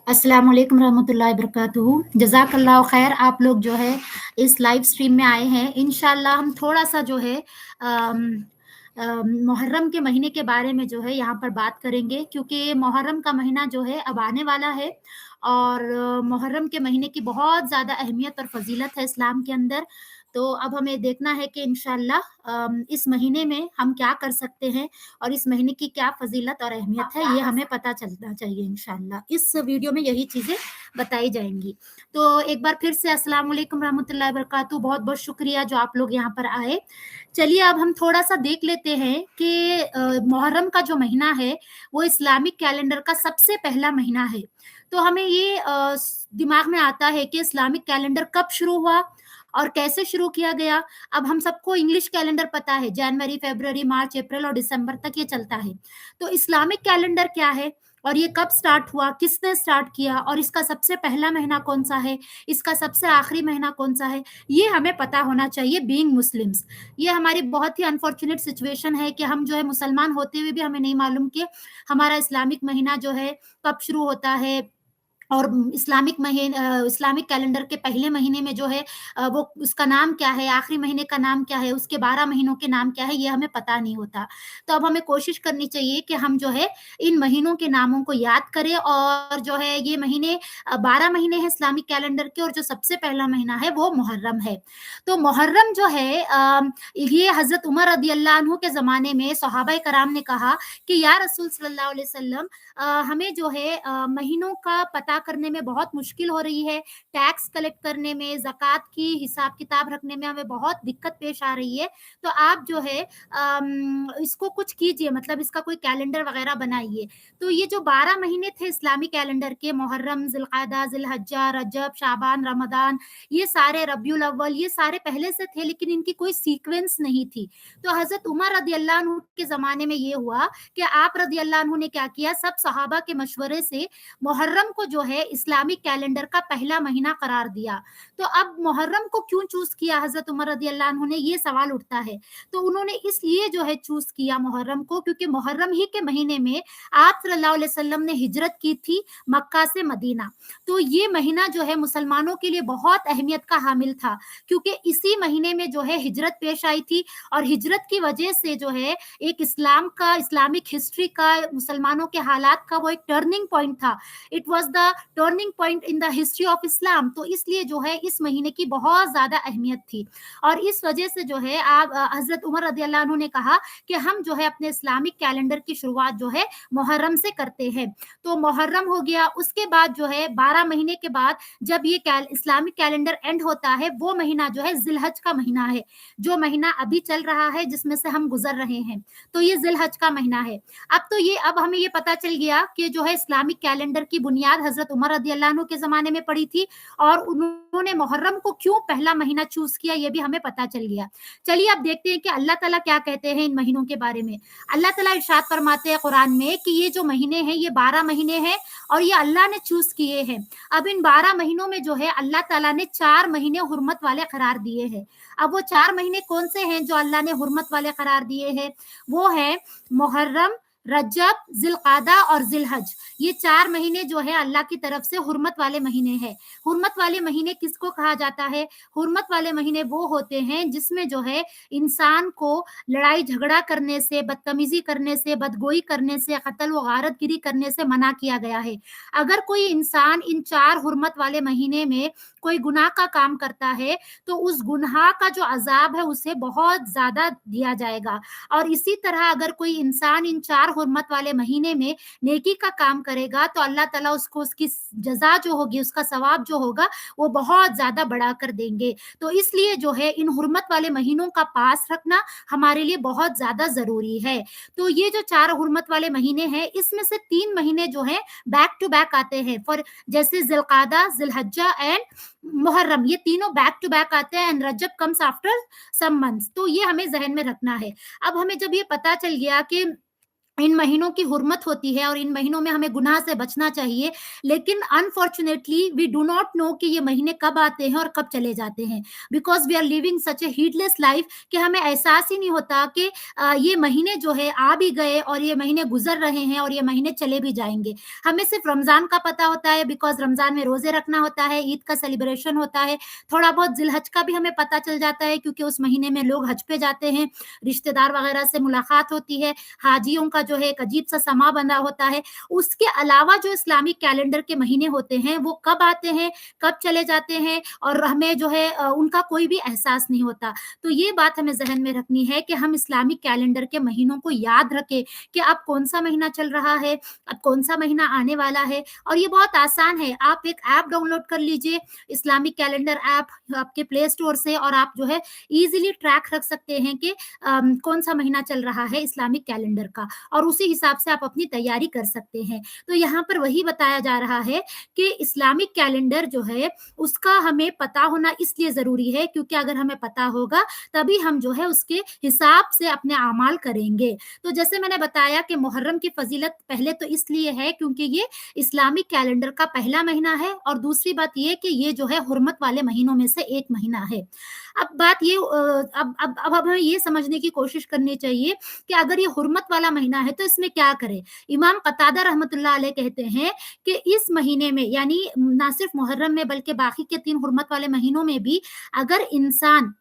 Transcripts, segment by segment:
अस्सलाम वालेकुम रहमतुल्लाहि वबरकातुहू। जज़ाकल्लाह खैर, आप लोग जो है इस लाइव स्ट्रीम में आए हैं। इंशाल्लाह हम थोड़ा-सा जो है मुहर्रम के महीने के बारे में जो है यहाँ पर बात करेंगे, क्योंकि मुहर्रम का महीना जो है अब आने वाला है और मुहर्रम के महीने की बहुत ज़्यादा अहमियत और फ़ज़ीलत है इस्लाम के अंदर। तो अब हमें देखना है कि इंशाल्लाह इस महीने में हम क्या कर सकते हैं और इस महीने की क्या फ़ज़ीलत और अहमियत है, ये हमें पता चलना चाहिए इंशाल्लाह। इस वीडियो में यही चीज़ें बताई जाएँगी। तो एक बार फिर से अस्सलाम वालेकुम रहमतुल्लाहि वबरकातुहू। बहुत-बहुत शुक्रिया जो आप लोग यहाँ पर आए। चलिए अब हम थोड़ा-सा देख लेते हैं कि मुहर्रम का जो महीना है, वो इस्लामिक कैलेंडर का सबसे पहला महीना है। तो हमें ये दिमाग में आता है कि इस्लामिक कैलेंडर कब शुरू हुआ और कैसे शुरू किया गया। अब हम सबको इंग्लिश कैलेंडर पता है, जनवरी, फरवरी, मार्च, अप्रैल और दिसंबर तक ये चलता है। तो इस्लामिक कैलेंडर क्या है और ये कब स्टार्ट हुआ, किसने स्टार्ट किया और इसका सबसे पहला महीना कौन-सा है, इसका सबसे आखिरी महीना कौन-सा है, ये हमें पता होना चाहिए बीइंग मुस्लिम्स। ये हमारी बहुत ही अनफॉर्च्यूनेट सिचुएशन है कि हम जो है मुसलमान होते हुए भी हमें नहीं मालूम कि हमारा इस्लामिक महीना जो है कब शुरू होता है और इस्लामिक कैलेंडर के पहले महीने में जो है वो उसका नाम क्या है, आखिरी महीने का नाम क्या है, उसके 12 महीनों के नाम क्या है, ये हमें पता नहीं होता। तो अब हमें कोशिश करनी चाहिए कि हम जो है इन महीनों के नामों को याद करें और जो है ये महीने 12 महीने हैं इस्लामिक कैलेंडर के और जो सबसे पहला महीना है वो मुहर्रम है। तो मुहर्रम जो है ये हज़रत उमर रज़ी अल्लाह अन्हु के ज़माने में सहाबाए कराम ने कहा कि या रसूल सल्लल्लाहु अलैहि वसल्लम, हमें जो है महीनों का पता करने में बहुत मुश्किल हो रही है, टैक्स कलेक्ट करने में, ज़कात की हिसाब-किताब रखने में हमें बहुत दिक्कत पेश आ रही है। तो आप जो है इसको कुछ कीजिए, मतलब इसका कोई कैलेंडर वगैरह बनाइए। तो ये जो 12 महीने थे इस्लामी कैलेंडर के, मुहर्रम, ज़िलक़अदा, ज़िलहज्जा, रजब, शाबान, रमज़ान, ये सारे रबीउल अव्वल, ये सारे पहले से थे लेकिन इनकी कोई सीक्वेंस नहीं थी। तो हज़रत उमर रज़ी अल्लाह अन्हु के ज़माने में ये हुआ कि आप रज़ी अल्लाह अन्हु ने क्या किया, सब सहाबा के मशवरे से मुहर्रम को जो है इस्लामिक कैलेंडर का पहला महीना करार दिया। तो अब मुहर्रम को क्यों चूज़ किया हज़रत उमर रज़ी अल्लाह अन्हु ने, ये सवाल उठता है। तो उन्होंने इसलिए जो है चूज़ किया मुहर्रम को, क्योंकि मुहर्रम ही के महीने में आप सल्लल्लाहु अलैहि वसल्लम ने हिजरत की थी मक्का से मदीना। तो ये महीना जो है मुसलमानों के लिए बहुत अहमियत का हामिल था, क्योंकि इसी महीने में जो है हिजरत पेश आई थी और हिजरत की वजह से जो है एक इस्लामिक हिस्ट्री का, मुसलमानों के हालात का वो एक टर्निंग पॉइंट था। It was the turning point in the history of Islam. तो इसलिए जो है इस महीने की बहुत ज़्यादा अहमियत थी और इस वजह से जो है आप हज़रत उमर रज़ी अल्लाह अन्हु ने कहा कि हम जो है अपने इस्लामिक कैलेंडर की शुरुआत जो है मुहर्रम से करते हैं। तो मुहर्रम हो गया, उसके बाद जो है 12 महीने के बाद जब ये इस्लामिक कैलेंडर एंड होता है, वो महीना जो है ज़िलहज का महीना है, जो महीना अभी चल रहा है जिसमें से हम गुजर रहे हैं। तो ये ज़िलहज का महीना है। अब हमें ये पता चल गया कि जो है इस्लामिक कैलेंडर की बुनियाद हज़रत उमर रज़ी अल्लाह अन्हु के ज़माने में पड़ी थी और उन्होंने मुहर्रम को क्यों पहला महीना चूज़ किया, ये भी हमें पता चल गया। चलिए अब देखते हैं कि अल्लाह ताला क्या कहते हैं इन महीनों के बारे में। अल्लाह ताला इरशाद फरमाते हैं कुरान में कि ये जो महीने हैं, ये 12 महीने हैं और ये अल्लाह ने चूज़ किए हैं। अब इन 12 महीनों में जो है अल्लाह ताला ने 4 महीने हुर्मत वाले करार दिए हैं। अब वो 4 महीने कौन से हैं जो अल्लाह ने हुर्मत वाले करार दिए हैं? वो है मुहर्रम, रजब, ज़िलक़अदा और ज़िलहज। ये 4 महीने जो है अल्लाह की तरफ से हुर्मत वाले महीने हैं। हुर्मत वाले महीने किसको कहा जाता है? हुर्मत वाले महीने वो होते हैं जिसमें जो है इंसान को लड़ाई झगड़ा करने से, बदतमीज़ी करने से, बदगोई करने से, कत्ल व गारतगिरी करने से मना किया गया है। अगर कोई इंसान इन 4 हुर्मत वाले महीने में कोई गुनाह का काम करता है, तो उस गुनाह का जो अज़ाब है उसे बहुत ज़्यादा दिया जाएगा और इसी तरह अगर कोई इंसान इन 4 हुर्मत वाले महीने में नेकी का काम करेगा, तो अल्लाह ताला उसको उसकी जज़ा जो होगी, उसका सवाब जो होगा, वो बहुत ज़्यादा बढ़ा कर देंगे। तो इसलिए जो है इन हुर्मत वाले महीनों का पास रखना हमारे लिए बहुत ज़्यादा ज़रूरी है। तो ये जो 4 हुर्मत वाले महीने हैं, इसमें से 3 महीने जो हैं बैक टू बैक आते हैं, जैसे ज़िलक़अदा, ज़िलहज्जा एंड मुहर्रम, ये तीनों बैक टू बैक आते हैं and Rajab comes after some months. तो ये हमें ज़हन में रखना है। अब हमें जब ये पता चल गया कि इन महीनों की हुर्मत होती है और इन महीनों में हमें गुनाह से बचना चाहिए। लेकिन unfortunately we do not know कि ये महीने कब आते हैं और कब चले जाते हैं। Because we are living such a headless life कि हमें एहसास ही नहीं होता कि ये महीने जो है आ भी गए और ये महीने गुज़र रहे हैं और ये महीने चले भी जाएँगे। हमें सिर्फ़ रमज़ान का पता होता है बिकॉज़ रमज़ान में रोज़े रखना होता है, ईद का सेलिब्रेशन होता है। थोड़ा बहुत ज़िलहज का भी हमें पता चल जाता है क्योंकि उस महीने में लोग हज पे जाते हैं, रिश्तेदार वगैरह से मुलाकात होती है। हाजियों का जो है एक अजीब-सा समा बंधा होता है। उसके अलावा जो इस्लामिक कैलेंडर के महीने होते हैं, वो कब आते हैं, कब चले जाते हैं और हमें जो है उनका कोई भी एहसास नहीं होता। तो ये बात हमें ज़हन में रखनी है कि हम इस्लामिक कैलेंडर के महीनों को याद रखें कि अब कौन-सा महीना चल रहा है, अब कौन-सा महीना आने वाला है और ये बहुत आसान है। आप एक ऐप डाउनलोड कर लीजिए, इस्लामिक कैलेंडर ऐप आपके प्ले स्टोर से और आप जो है ईज़िली ट्रैक रख सकते हैं कि कौन-सा महीना चल रहा है इस्लामिक कैलेंडर का और उसी हिसाब से आप अपनी तैयारी कर सकते हैं। तो यहाँ पर वही बताया जा रहा है कि इस्लामिक कैलेंडर जो है, उसका हमें पता होना इसलिए ज़रूरी है क्योंकि अगर हमें पता होगा, तभी हम जो है उसके हिसाब से अपने अमाल करेंगे। तो जैसे मैंने बताया कि मुहर्रम की फ़ज़ीलत पहले तो इसलिए है क्योंकि ये इस्लामिक कैलेंडर का पहला महीना है और दूसरी बात ये कि ये जो है हुर्मत वाले महीनों में से एक महीना है। अब बात ये अब हमें ये समझने की कोशिश करनी चाहिए कि अगर ये हुर्मत वाला महीना है तो इसमें क्या करें? इमाम कतादा रहमतुल्लाह अलैह कहते हैं कि इस महीने में यानी ना सिर्फ मुहर्रम में बल्कि बाकी के 3 हुर्मत वाले महीनों में भी अगर इंसान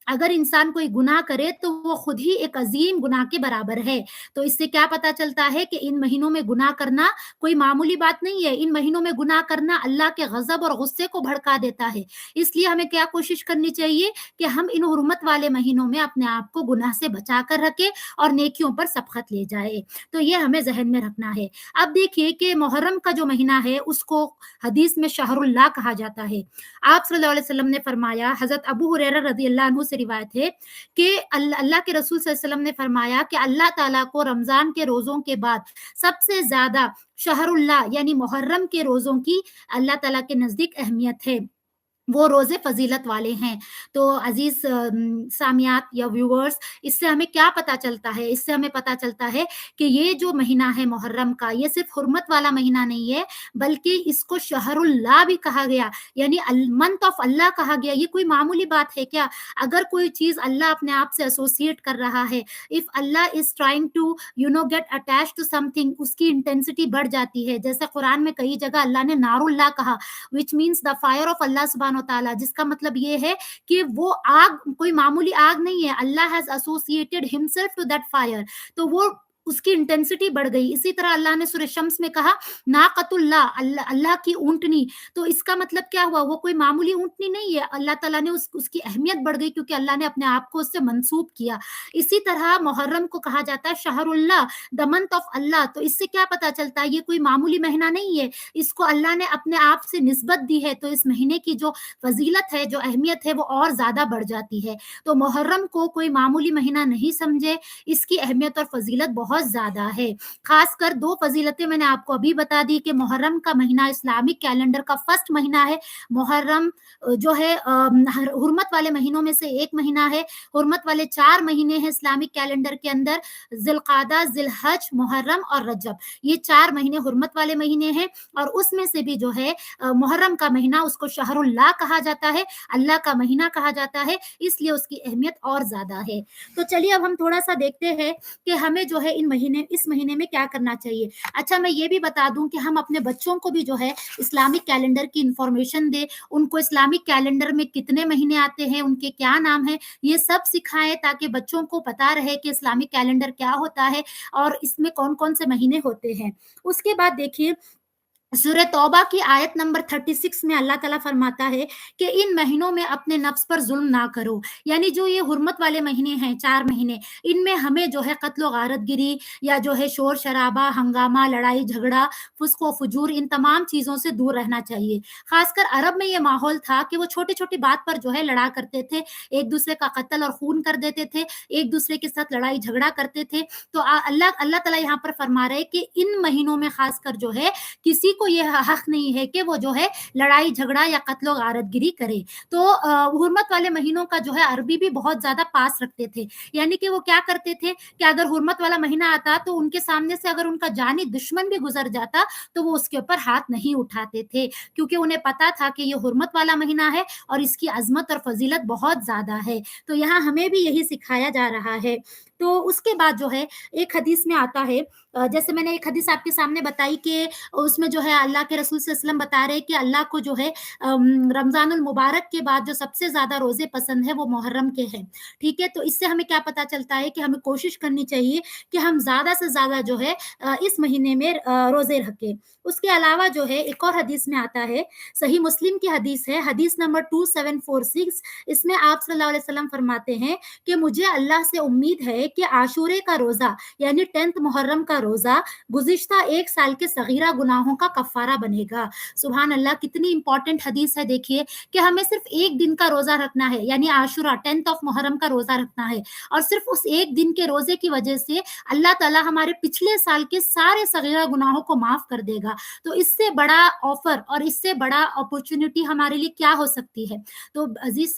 अगर इंसान कोई गुनाह करे तो वो खुद ही एक अज़ीम गुनाह के बराबर है। तो इससे क्या पता चलता है कि इन महीनों में गुनाह करना कोई मामूली बात नहीं है। इन महीनों में गुनाह करना अल्लाह के ग़ज़ब और गुस्से को भड़का देता है। इसलिए हमें क्या कोशिश करनी चाहिए कि हम इन हुर्मत वाले महीनों में अपने आप को गुनाह से बचा कर रखें और नेकियों पर सबक़त ले जाएँ। तो ये हमें ज़हन में रखना है। अब देखिए कि मुहर्रम का जो महीना है उसको हदीस में शहरुल्लाह कहा जाता है। आप सल्लल्लाहु अलैहि वसल्लम ने फरमाया, हज़रत अबू हुरैरा रज़ियल्लाहु अन्हु से रिवायत है कि अल्लाह के रसूल सल्लल्लाहु अलैहि वसल्लम ने फरमाया कि अल्लाह ताला को रमज़ान के रोज़ों के बाद सबसे ज़्यादा शहरुल्लाह यानी मुहर्रम के रोज़ों की अल्लाह ताला के नज़दीक अहमियत है। वो रोज़े फ़ज़ीलत वाले हैं। तो अज़ीज़ सामियात या व्यूअर्स इससे हमें क्या पता चलता है? इससे हमें पता चलता है कि ये जो महीना है मुहर्रम का, ये सिर्फ़ हुर्मत वाला महीना नहीं है, बल्कि इसको शहरुल्लाह भी कहा गया, यानी मंथ ऑफ अल्लाह कहा गया। ये कोई मामूली बात है क्या? अगर कोई चीज़ अल्लाह अपने आप से एसोसिएट कर रहा है, if Allah is trying to get attached to something, उसकी इंटेंसिटी बढ़ जाती है। जैसे कुरान में कई जगह अल्लाह ने नारुल्लाह कहा, which means the fire of Allah सुब्हानहू व तआला, जिसका मतलब ये है कि वो आग कोई मामूली आग नहीं है। Allah has associated himself to that fire, तो वो उसकी इंटेंसिटी बढ़ गई। इसी तरह अल्लाह ने सूरह शम्स में कहा नाक़तुल्लाह, अल्लाह की ऊँटनी, तो इसका मतलब क्या हुआ? वो कोई मामूली ऊँटनी नहीं है। अल्लाह ताला ने उसकी अहमियत बढ़ गई क्योंकि अल्लाह ने अपने आप को उससे मंसूब किया। इसी तरह मुहर्रम को कहा जाता है शहरुल्लाह, द मंथ ऑफ अल्लाह। तो इससे क्या पता चलता है? ये कोई मामूली महीना नहीं है। इसको अल्लाह ने अपने आप से निस्बत दी है, तो इस महीने की जो फ़ज़ीलत है, जो अहमियत है, वो और ज़्यादा बढ़ जाती है। तो मुहर्रम को कोई मामूली महीना नहीं समझे, इसकी अहमियत और फ़ज़ीलत बहुत ज़्यादा है। ख़ासकर 2 फ़ज़ीलतें मैंने आपको अभी बता दी कि मुहर्रम का महीना इस्लामिक कैलेंडर का फर्स्ट महीना है। मुहर्रम जो है हुर्मत वाले महीनों में से एक महीना है। हुर्मत वाले 4 महीने हैं इस्लामिक कैलेंडर के अंदर, ज़िलक़ादा, ज़िलहज, मुहर्रम और रजब। ये 4 महीने हुर्मत वाले महीने हैं और उसमें से भी जो है मुहर्रम का महीना उसको शहरुल्लाह कहा जाता है, अल्लाह का महीना कहा जाता है, इसलिए उसकी अहमियत और ज़्यादा है। तो चलिए अब हम थोड़ा-सा देखते हैं कि हमें जो है इस महीने में क्या करना चाहिए। अच्छा, मैं ये भी बता दूँ कि हम अपने बच्चों को भी जो है इस्लामिक कैलेंडर की इन्फॉर्मेशन दें, उनको इस्लामिक कैलेंडर में कितने महीने आते हैं, उनके क्या नाम हैं, ये सब सिखाएँ ताकि बच्चों को पता रहे कि इस्लामिक कैलेंडर क्या होता है और इसमें कौन-कौन से महीने होते हैं। उसके बाद देखिए सूरह तौबा की आयत नंबर 36 में अल्लाह ताला फरमाता है कि इन महीनों में अपने नफ्स पर ज़ुल्म ना करो। यानी जो ये हुर्मत वाले महीने हैं, 4 महीने, इनमें हमें जो है कत्ल व गारतगिरी या जो है शोर-शराबा, हंगामा, लड़ाई झगड़ा, फ़ुस्क व फ़ुजूर, इन तमाम चीज़ों से दूर रहना चाहिए। ख़ासकर अरब में ये माहौल था कि वो छोटी-छोटी बात पर जो है लड़ा करते थे, एक-दूसरे का कत्ल और खून कर देते थे, एक-दूसरे के साथ लड़ाई झगड़ा करते थे। तो अल्लाह ताला यहाँ पर फरमा रहे हैं कि इन महीनों में ख़ासकर जो है किसी को को ये हक नहीं है कि वो जो है लड़ाई झगड़ा या कत्ल गारत गिरी करे। तो हुर्मत वाले महीनों का जो है अरबी भी बहुत ज्यादा पास रखते थे, यानी कि वो क्या करते थे कि अगर हुर्मत वाला महीना आता तो उनके सामने से अगर उनका जानी दुश्मन भी गुजर जाता तो वो उसके ऊपर हाथ नहीं उठाते थे, क्योंकि उन्हें पता था कि ये हुर्मत वाला महीना है और इसकी अजमत और फजीलत बहुत ज्यादा है। तो यहाँ हमें भी यही सिखाया जा रहा है। तो उसके बाद जो है एक हदीस में आता है, जैसे मैंने एक हदीस आपके सामने बताई कि उसमें जो है अल्लाह के रसूल सल्लल्लाहु अलैहि वसल्लम बता रहे हैं कि अल्लाह को जो है रमजानुल मुबारक के बाद जो सबसे ज्यादा रोजे पसंद है वो मुहर्रम के हैं। ठीक है, तो इससे हमें क्या पता चलता है कि हमें कोशिश करनी चाहिए कि हम ज्यादा से ज्यादा जो है इस महीने में रोजे रखें। उसके अलावा जो है एक और हदीस में आता है, सही मुस्लिम की हदीस है, हदीस नंबर 2746। इसमें आप सल्लल्लाहु अलैहि वसल्लम फरमाते हैं कि मुझे अल्लाह से उम्मीद है कि आशूरे का रोजा यानी 10th मुहर्रम का रोजा गुज़िश्ता एक साल के सगीरा गुनाहों का कफारा बनेगा। सुभान अल्लाह, कितनी इंपॉर्टेंट हदीस है देखिए कि हमें सिर्फ एक दिन का रोजा रखना है, यानी आशूरा 10th ऑफ मुहर्रम का रोजा रखना है, और सिर्फ उस एक दिन के रोजे की वजह से अल्लाह ताला हमारे पिछले साल के सारे सगीरा गुनाहों को माफ कर देगा। तो इससे बड़ा ऑफर और इससे बड़ा अपॉर्चुनिटी हमारे लिए क्या हो सकती है। तो अजीज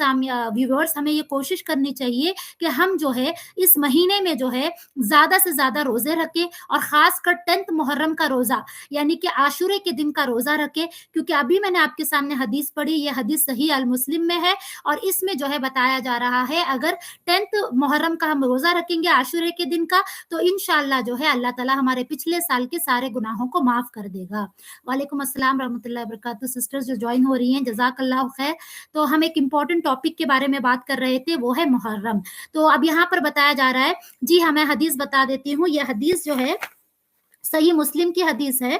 व्यूवर्स, हमें ये कोशिश करनी चाहिए कि हम जो है इस महीने में जो है ज्यादा से ज्यादा रोजे रखें, और खासकर 10th मुहर्रम का रोजा यानी कि आशूरे के दिन का रोजा रखें, क्योंकि अभी मैंने आपके सामने हदीस पढ़ी, ये हदीस सही अल मुस्लिम में है, और इसमें जो है बताया जा रहा है अगर 10th मुहर्रम का हम रोजा रखेंगे आशूरे के दिन का, तो इंशाअल्लाह जो है अल्लाह ताला हमारे पिछले साल के सारे गुनाहों को माफ कर देगा। वालेकुम अस्सलाम रहमतुल्लाहि व बरकातहू। सिस्टर्स जो ज्वाइन हो रही हैं, जज़ाकल्लाहु खैर। तो हम एक इम्पोर्टेंट टॉपिक के बारे में बात कर रहे थे, वो है मुहर्रम। तो अब यहाँ पर बताया जा रहा है, जी हाँ, मैं हदीस बता देती हूँ। ये हदीस जो है सही मुस्लिम की हदीस है,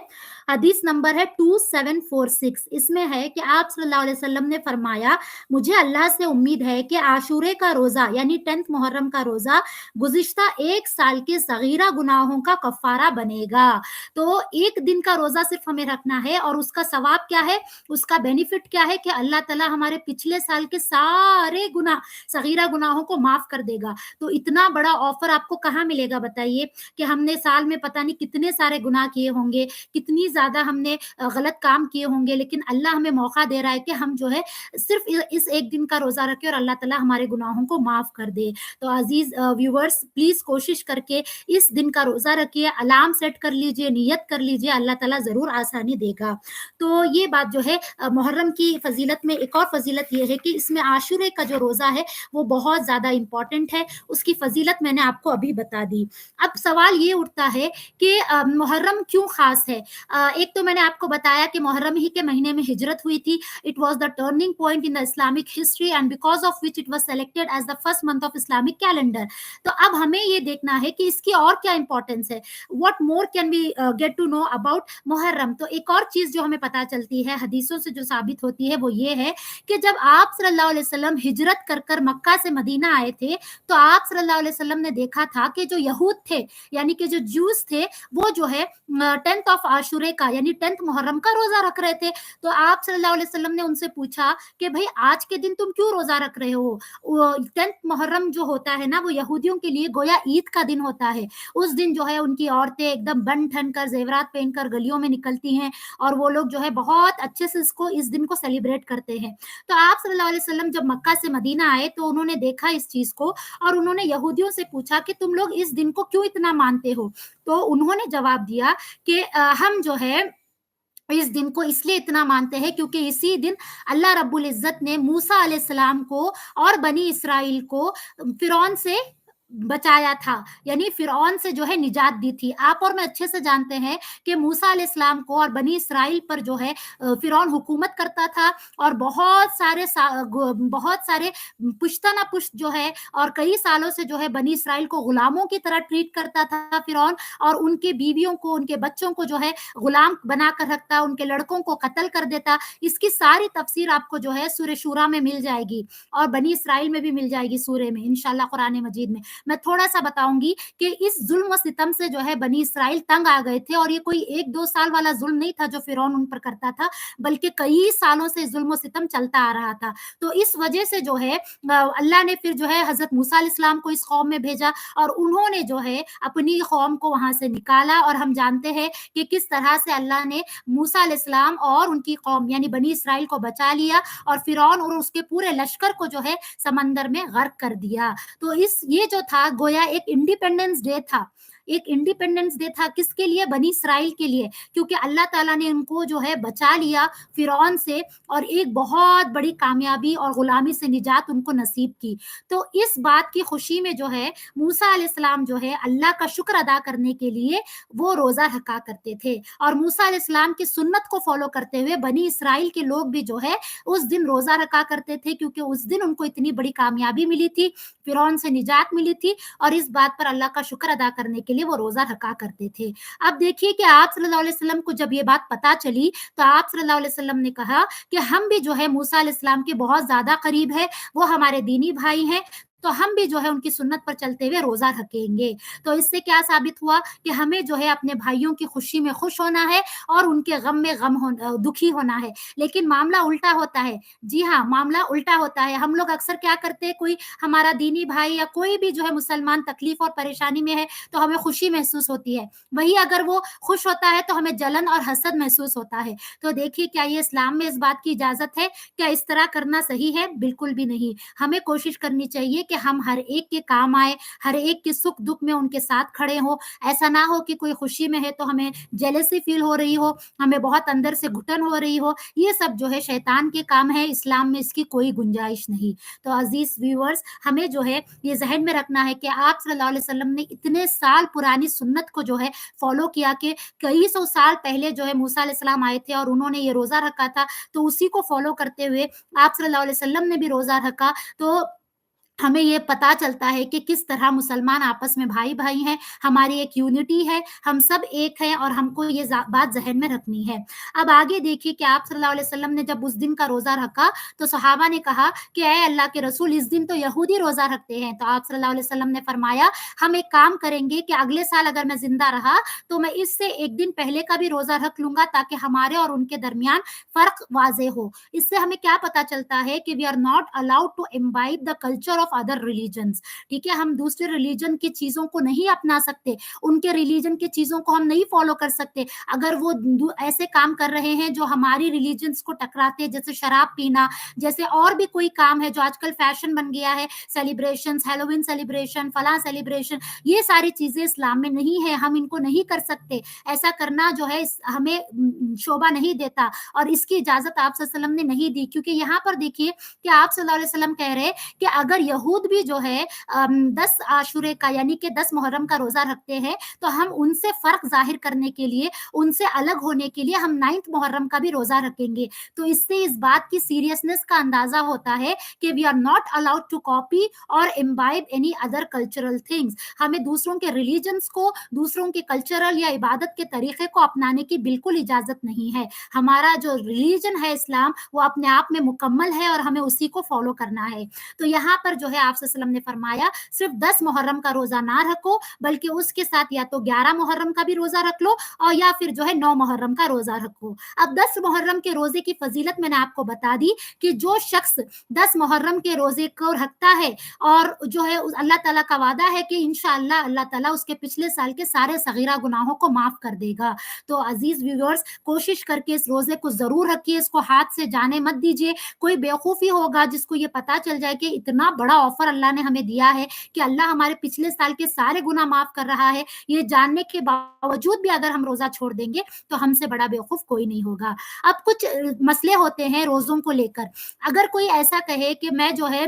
हदीस नंबर है 2746। इसमें है कि आप सल्लल्लाहु अलैहि वसल्लम ने फरमाया, मुझे अल्लाह से उम्मीद है कि आशूरे का रोजा यानी 10th मुहर्रम का रोजा गुज़िश्ता एक साल के सगीरा गुनाहों का कफारा बनेगा। तो एक दिन का रोजा सिर्फ हमें रखना है, और उसका सवाब क्या है, उसका बेनिफिट क्या है कि अल्लाह ताला हमारे पिछले साल के सारे गुनाह सगीरा गुनाहों को माफ कर देगा। तो इतना बड़ा ऑफर आपको कहाँ मिलेगा बताइए, कि हमने साल में पता नहीं कितने सारे गुनाह किए होंगे, कितनी ज्यादा हमने गलत काम किए होंगे, लेकिन अल्लाह हमें मौका दे रहा है कि हम जो है सिर्फ इस एक दिन का रोजा रखें और अल्लाह ताला हमारे गुनाहों को माफ कर दे। तो अजीज व्यूवर्स, प्लीज कोशिश करके इस दिन का रोजा रखिए, अलार्म सेट कर लीजिए, नियत कर लीजिए, अल्लाह ताला जरूर आसानी देगा। तो ये बात जो है मुहर्रम की फजीलत में एक और फजीलत ये है कि इसमें आशूरे का जो रोजा है वो बहुत ज्यादा इंपॉर्टेंट है, उसकी फजीलत मैंने आपको अभी बता दी। अब सवाल ये उठता है कि मुहर्रम क्यों खास है। एक तो मैंने आपको बताया कि मुहर्रम ही के महीने में हिजरत हुई थी, it was the turning point in the Islamic history and because of which it was selected as the first month of Islamic calendar. तो अब हमें ये देखना है कि इसकी और क्या इंपॉर्टेंस है, what more can we get to know about Muharram. तो एक और चीज जो हमें पता चलती है हदीसों से जो साबित होती है वो ये है कि जब आप सल्लल्लाहु अलैहि वसल्लम हिजरत कर कर मक्का से मदीना आए थे, तो आप सल्लल्लाहु अलैहि वसल्लम ने देखा था कि जो यहूद थे यानी कि जो जूस थे वो जो है 10th ऑफ आशूरे का यानी 10th मुहर्रम का रोजा रख रहे थे। तो आप सल्लल्लाहु अलैहि वसल्लम ने उनसे पूछा कि भाई आज के दिन तुम क्यों रोजा रख रहे हो। 10th मुहर्रम जो होता है ना वो यहूदियों के लिए गोया ईद का दिन होता है। उस दिन जो है उनकी औरतें एकदम बन ठन कर जेवरात पहनकर गलियों में निकलती हैं, और वो लोग जो है बहुत अच्छे से इस दिन को सेलिब्रेट करते हैं। तो आप सल्लल्लाहु अलैहि वसल्लम जब मक्का से मदीना आए तो उन्होंने देखा इस चीज को, और उन्होंने यहूदियों से पूछा कि तुम लोग इस दिन को क्यों इतना मानते हो। तो उन्होंने जवाब दिया कि हम जो है इस दिन को इसलिए इतना मानते हैं क्योंकि इसी दिन अल्लाह रब्बुल इज्जत ने मूसा अलैहिस्सलाम को और बनी इसराइल को फिरौन से बचाया था, यानी फिरौन से जो है निजात दी थी। आप और मैं अच्छे से जानते हैं कि मूसा अलैहिस्सलाम को और बनी इसराइल पर जो है फिरौन हुकूमत करता था, और बहुत सारे पुश्तना पुश्त जो है और कई सालों से जो है बनी इसराइल को गुलामों की तरह ट्रीट करता था फिरौन, और उनके बीवियों को उनके बच्चों को जो है गुलाम बना कर रखता, उनके लड़कों को कत्ल कर देता। इसकी सारी तफसीर आपको जो है सूरह शूरा में मिल जाएगी, और बनी इसराइल में भी मिल जाएगी सूरह में इंशाल्लाह कुरान मजीद में। मैं थोड़ा-सा बताऊँगी कि इस ज़ुल्म व सितम से जो है बनी इसराइल तंग आ गए थे, और ये कोई 1-2 साल वाला ज़ुल्म नहीं था जो फ़िरौन उन पर करता था, बल्कि कई सालों से ज़ुल्म व सितम चलता आ रहा था। तो इस वजह से जो है अल्लाह ने फिर जो है हज़रत मूसा अलैहिस्सलाम को इस कौम में भेजा, और उन्होंने जो है अपनी कौम को वहाँ से निकाला, और हम जानते हैं कि किस तरह से अल्लाह ने मूसा अलैहिस्सलाम और उनकी कौम यानी बनी इसराइल को बचा लिया, और फ़िरौन और उसके पूरे लश्कर को जो है समंदर में गर्क कर दिया। तो इस ये जो था गोया एक इंडिपेंडेंस डे था। एक इंडिपेंडेंस डे था किसके लिए? बनी इसराइल के लिए, क्योंकि अल्लाह ताला ने उनको जो है बचा लिया फ़िरौन से, और एक बहुत बड़ी कामयाबी और गुलामी से निजात उनको नसीब की। तो इस बात की खुशी में जो है मूसा अलैहिस्सलाम जो है अल्लाह का शुक्र अदा करने के लिए वो रोज़ा रखा करते थे, और मूसा अलैहिस्सलाम की सुन्नत को फ़ॉलो करते हुए बनी इसराइल के लोग भी जो है उस दिन रोज़ा रखा करते थे, क्योंकि उस दिन उनको इतनी बड़ी कामयाबी मिली थी, फ़िरौन से निजात मिली थी, और इस बात पर अल्लाह का शुक्र अदा करने के लिए वो रोज़ा रखा करते थे। अब देखिए कि आप सल्लल्लाहु अलैहि वसल्लम को जब ये बात पता चली, तो आप सल्लल्लाहु अलैहि वसल्लम ने कहा कि हम भी जो है मूसा अलैहिस्सलाम के बहुत ज़्यादा करीब है, वो हमारे दीनी भाई हैं, तो हम भी जो है उनकी सुन्नत पर चलते हुए रोज़ा रखेंगे। तो इससे क्या साबित हुआ कि हमें जो है अपने भाइयों की खुशी में खुश होना है, और उनके गम में दुखी होना है। लेकिन मामला उल्टा होता है। जी हाँ, मामला उल्टा होता है। हम लोग अक्सर क्या करते हैं, कोई हमारा दीनी भाई या कोई भी जो है मुसलमान तकलीफ़ और परेशानी में है, तो हमें खुशी महसूस होती है। वहीं अगर वो खुश होता है, तो हमें जलन और हसद महसूस होता है। तो देखिए, क्या ये इस्लाम में इस बात की इजाज़त है? क्या इस तरह करना सही है? बिल्कुल भी नहीं। हमें कोशिश करनी चाहिए कि हम हर एक के काम आएँ, हर एक के सुख-दुःख में उनके साथ खड़े हों। ऐसा ना हो कि कोई खुशी में है तो हमें जेलसी फ़ील हो रही हो, हमें बहुत अंदर से घुटन हो रही हो। ये सब जो है शैतान के काम है, इस्लाम में इसकी कोई गुंजाइश नहीं। तो अज़ीज़ व्यूअर्स, हमें जो है ये ज़हन में रखना है कि आप सल्लल्लाहु अलैहि वसल्लम ने इतने साल पुरानी सुन्नत को जो है फ़ॉलो किया, कि कई सौ साल पहले जो है मूसा अलैहि सलाम आए थे और उन्होंने ये रोज़ा रखा था, तो उसी को फ़ॉलो करते हुए आप सल्लल्लाहु अलैहि वसल्लम ने भी रोज़ा रखा। तो हमें ये पता चलता है कि किस तरह मुसलमान आपस में भाई-भाई हैं, हमारी एक यूनिटी है, हम सब एक हैं, और हमको ये बात ज़हन में रखनी है। अब आगे देखिए कि आप सल्लल्लाहु अलैहि वसल्लम ने जब उस दिन का रोज़ा रखा, तो सहाबा ने कहा कि ऐ अल्लाह के रसूल, इस दिन तो यहूदी रोज़ा रखते हैं। तो आप सल्लल्लाहु अलैहि वसल्लम ने फरमाया, हम एक काम करेंगे कि अगले साल अगर मैं ज़िंदा रहा, तो मैं इससे 1 दिन पहले का भी रोज़ा रख लूँगा, ताकि हमारे और उनके दरमियान फ़र्क वाज़ेह हो। इससे हमें क्या पता चलता है कि we are not allowed to imbibe the culture of other religions. ठीक है, हम दूसरे रिलीजन की चीज़ों को नहीं अपना सकते, उनके रिलीजन की चीज़ों को हम नहीं फ़ॉलो कर सकते। अगर वो ऐसे काम कर रहे हैं जो हमारी रिलीजन्स को टकराते हैं, जैसे शराब पीना, जैसे और भी कोई काम है जो आजकल फैशन बन गया है, सेलिब्रेशंस, हैलोवीन सेलिब्रेशन, फलां सेलिब्रेशन, ये सारी चीज़ें इस्लाम में नहीं है, हम इनको नहीं कर सकते। ऐसा करना जो है हमें शोभा नहीं देता, और इसकी इजाज़त आप सल्लल्लाहु अलैहि वसल्लम ने नहीं दी, क्योंकि यहाँ पर देखिए कि आप सल्लल्लाहु अलैहि वसल्लम कह रहे हैं कि अगर यहूद भी जो है 10 आशूरे का यानी कि 10 मुहर्रम का रोज़ा रखते हैं, तो हम उनसे फ़र्क ज़ाहिर करने के लिए, उनसे अलग होने के लिए हम 9th मुहर्रम का भी रोज़ा रखेंगे। तो इससे इस बात की सीरियसनेस का अंदाज़ा होता है कि we are not allowed to copy और imbibe any other cultural things. हमें दूसरों के रिलीजन्स को, दूसरों के कल्चरल या इबादत के तरीके को अपनाने की बिल्कुल इजाज़त नहीं है। हमारा जो रिलीजन है इस्लाम, वो अपने आप में मुकम्मल है, और हमें उसी को फ़ॉलो करना है। तो यहाँ पर जो है आप सल्लल्लाहु अलैहि वसल्लम ने फरमाया, सिर्फ़ 10 मुहर्रम का रोज़ा ना रखो, बल्कि उसके साथ या तो 11 मुहर्रम का भी रोज़ा रख लो, और या फिर जो है 9 मुहर्रम का रोज़ा रखो। अब 10 मुहर्रम के रोज़े की फ़ज़ीलत मैंने आपको बता दी कि जो शख़्स 10 मुहर्रम के रोज़े को रखता है, और जो है अल्लाह ताला का वादा है कि इंशाअल्लाह अल्लाह ताला उसके पिछले साल के सारे सगीरा गुनाहों को माफ़ कर देगा। तो अज़ीज़ व्यूअर्स, कोशिश करके इस रोज़े को ज़रूर रखिए, इसको हाथ से जाने मत दीजिए। कोई बेवकूफ़ी होगा जिसको ये पता चल जाए कि इतना बड़ा ऑफ़र अल्लाह ने हमें दिया है कि अल्लाह हमारे पिछले साल के सारे गुनाह माफ़ कर रहा है, ये जानने के बावजूद भी अगर हम रोज़ा छोड़ देंगे, तो हमसे बड़ा बेवकूफ़ कोई नहीं होगा। अब कुछ मसले होते हैं रोज़ों को लेकर। अगर कोई ऐसा कहे कि मैं जो है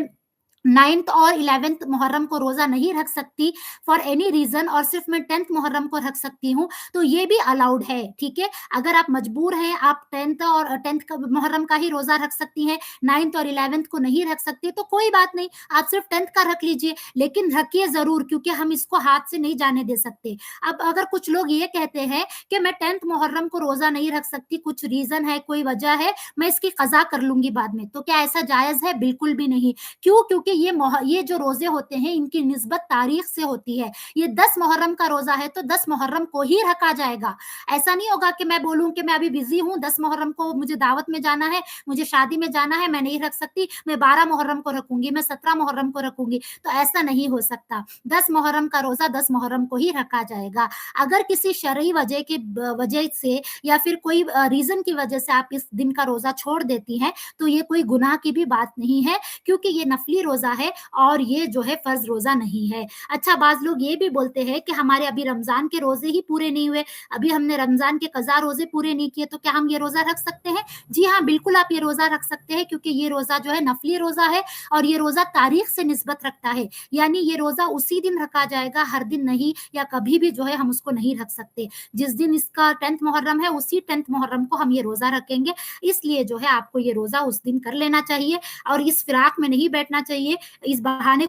9th और 11th मुहर्रम को रोज़ा नहीं रख सकती फॉर एनी रीज़न, और सिर्फ़ मैं 10th मुहर्रम को रख सकती हूँ, तो ये भी अलाउड है, ठीक है? अगर आप मजबूर हैं, आप 10th का मुहर्रम का ही रोज़ा रख सकती हैं, 9th और 11th को नहीं रख सकती, तो कोई बात नहीं, आप सिर्फ़ 10th का रख लीजिए, लेकिन रखिए ज़रूर, क्योंकि हम इसको हाथ से नहीं जाने दे सकते। अब अगर कुछ लोग ये कहते हैं कि मैं 10th मुहर्रम को रोज़ा नहीं रख सकती, कुछ रीज़न है, कोई वजह है, मैं इसकी क़ज़ा कर लूँगी बाद में, तो क्या ऐसा जायज़ है? बिल्कुल भी नहीं। क्यों? क्योंकि क्योंकि ये जो रोज़े होते हैं इनकी निस्बत तारीख से होती है। ये 10 मुहर्रम का रोज़ा है तो 10 मुहर्रम को ही रखा जाएगा। ऐसा नहीं होगा कि मैं बोलूँ कि मैं अभी बिज़ी हूँ, 10 मुहर्रम को मुझे दावत में जाना है, मुझे शादी में जाना है, मैं नहीं रख सकती, मैं 12 मुहर्रम को रखूँगी, मैं 17 मुहर्रम को रखूँगी, तो ऐसा नहीं हो सकता। 10 मुहर्रम का रोज़ा 10 मुहर्रम को ही रखा जाएगा। अगर किसी शरई वजह से या फिर कोई रीज़न की वजह से आप इस दिन का रोज़ा छोड़ देती हैं, तो ये कोई गुनाह की भी बात नहीं है, क्योंकि ये नफ़ली रोज़ा है और ये जो है फ़र्ज़ रोज़ा नहीं है। अच्छा, बाज़ लोग ये भी बोलते हैं कि हमारे अभी रमज़ान के रोज़े ही पूरे नहीं हुए, अभी हमने रमज़ान के क़ज़ा रोज़े पूरे नहीं किए, तो क्या हम ये रोज़ा रख सकते हैं? जी हाँ, बिल्कुल आप ये रोज़ा रख सकते हैं, क्योंकि ये रोज़ा जो है नफ़ली रोज़ा है और ये रोज़ा तारीख से निस्बत रखता है। यानी ये रोज़ा उसी दिन रखा जाएगा, हर दिन नहीं, या कभी भी जो है हम उसको नहीं रख सकते। जिस दिन इसका 10th मुहर्रम है, उसी 10th मुहर्रम को हम ये रोज़ा रखेंगे। इसलिए जो है आपको ये रोज़ा उस दिन कर लेना चाहिए और इस फिराक में नहीं बैठना चाहिए, इस बहाने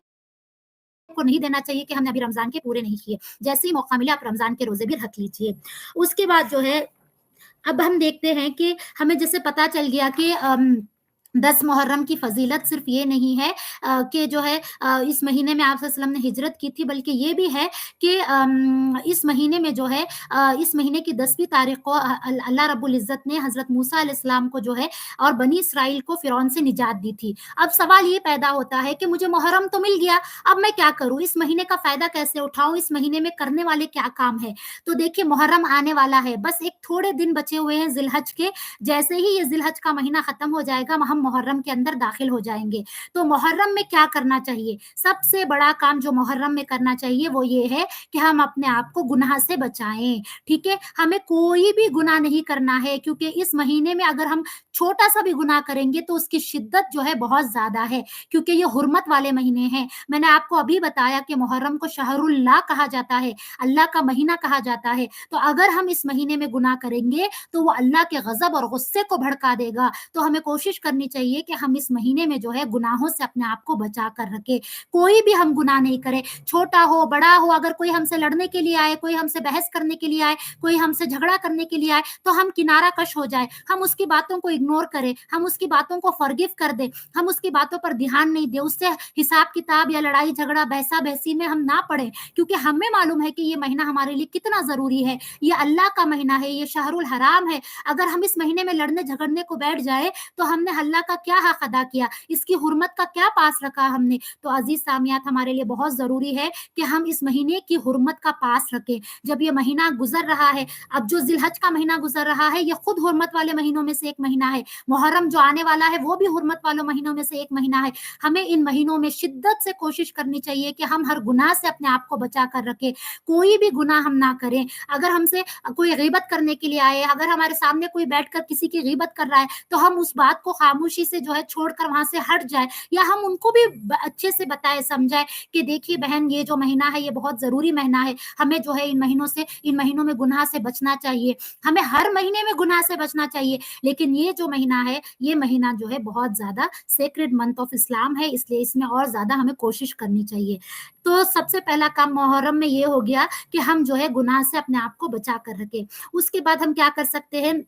को नहीं देना चाहिए कि हमने अभी रमज़ान के पूरे नहीं किए। जैसे ही मौका मिले आप रमज़ान के रोज़े भी रख लीजिए। उसके बाद जो है, अब हम देखते हैं कि हमें जैसे पता चल गया कि 10 मुहर्रम की फ़ज़ीलत सिर्फ़ ये नहीं है कि जो है इस महीने में आप सल्लल्लाहु अलैहि वसल्लम ने हिजरत की थी, बल्कि ये भी है कि इस महीने में जो है इस महीने की 10वीं तारीख़ को अल्लाह रब्बुल इज़्ज़त ने हज़रत मूसा अलैहिस्सलाम को जो है और बनी इसराइल को फ़िरौन से निजात दी थी। अब सवाल ये पैदा होता है कि मुझे मुहर्रम तो मिल गया, अब मैं क्या करूँ? इस महीने का फ़ायदा कैसे उठाऊँ? इस महीने में करने वाले क्या काम हैं? तो देखिए, मुहर्रम आने वाला है, बस एक थोड़े दिन बचे हुए हैं ज़िलहज के। जैसे ही ये ज़िलहज का महीना ख़त्म हो जाएगा, हम मुहर्रम के अंदर दाखिल हो जाएँगे। तो मुहर्रम में क्या करना चाहिए? सबसे बड़ा काम जो मुहर्रम में करना चाहिए वो ये है कि हम अपने आप को गुनाह से बचाएँ, ठीक है? हमें कोई भी गुनाह नहीं करना है, क्योंकि इस महीने में अगर हम छोटा-सा भी गुनाह करेंगे तो उसकी शिद्दत जो है बहुत ज़्यादा है, क्योंकि ये हुर्मत वाले महीने हैं। मैंने आपको अभी बताया कि मुहर्रम को शहरुल्लाह कहा जाता है, अल्लाह का महीना कहा जाता है। तो अगर हम इस महीने में गुनाह करेंगे तो वो अल्लाह के ग़ज़ब और गुस्से को भड़का देगा। तो हमें कोशिश करनी चाहिए कि हम इस महीने में जो है गुनाहों से अपने आप को बचा कर रखें। कोई भी हम गुनाह नहीं करें, छोटा हो, बड़ा हो, अगर कोई हमसे लड़ने के लिए आए, कोई हमसे बहस करने के लिए आए, कोई हमसे झगड़ा करने के लिए आए, तो हम किनारा कश हो जाएँ, हम उसकी बातों को इग्नोर करें, हम उसकी बातों को फ़ॉरगिव कर दें, हम उसकी बातों पर ध्यान नहीं दें, उससे हिसाब-किताब या लड़ाई-झगड़ा, बहसा-बहसी में हम ना पड़ें, क्योंकि हमें मालूम है कि ये महीना हमारे लिए कितना ज़रूरी है। ये अल्लाह का महीना है, ये शहरुल हराम है। अगर हम इस महीने में लड़ने-झगड़ने को बैठ जाए, तो हमने अल्लाह का क्या हक अदा किया? इसकी हुर्मत का क्या पास रखा हमने? तो अज़ीज़ सामियात, हमारे लिए बहुत ज़रूरी है कि हम इस महीने की हुर्मत का पास रखें। जब ये महीना गुज़र रहा है, अब जो ज़िलहज का महीना गुज़र रहा है, ये खुद हुर्मत वाले महीनों में से एक महीना है। मुहर्रम जो आने वाला है, वो भी हुर्मत वालों महीनों में से एक महीना है। हमें इन महीनों में शिद्दत से कोशिश करनी चाहिए कि हम हर गुनाह से अपने आप को बचा कर रखें। कोई भी गुनाह हम ना करें। अगर हमसे कोई ग़ीबत करने के लिए आए, अगर हमारे सामने कोई बैठकर किसी की ग़ीबत कर रहा है, तो हम उस बात को खामोशी से जो है छोड़कर वहाँ से हट जाएँ, या हम उनको भी अच्छे से बताएँ, समझाएँ कि देखिए बहन, ये जो महीना है ये बहुत ज़रूरी महीना है। हमें जो है इन महीनों में गुनाह से बचना चाहिए। हमें हर महीने में गुनाह से बचना चाहिए, लेकिन ये जो महीना है, ये महीना जो है बहुत ज़्यादा सेक्रेड मंथ ऑफ इस्लाम है, इसलिए इसमें और ज़्यादा हमें कोशिश करनी चाहिए। तो सबसे पहला काम मुहर्रम में ये हो गया कि हम जो है गुनाह से अपने आप को बचा कर रखें। उसके बाद हम क्या कर सकते हैं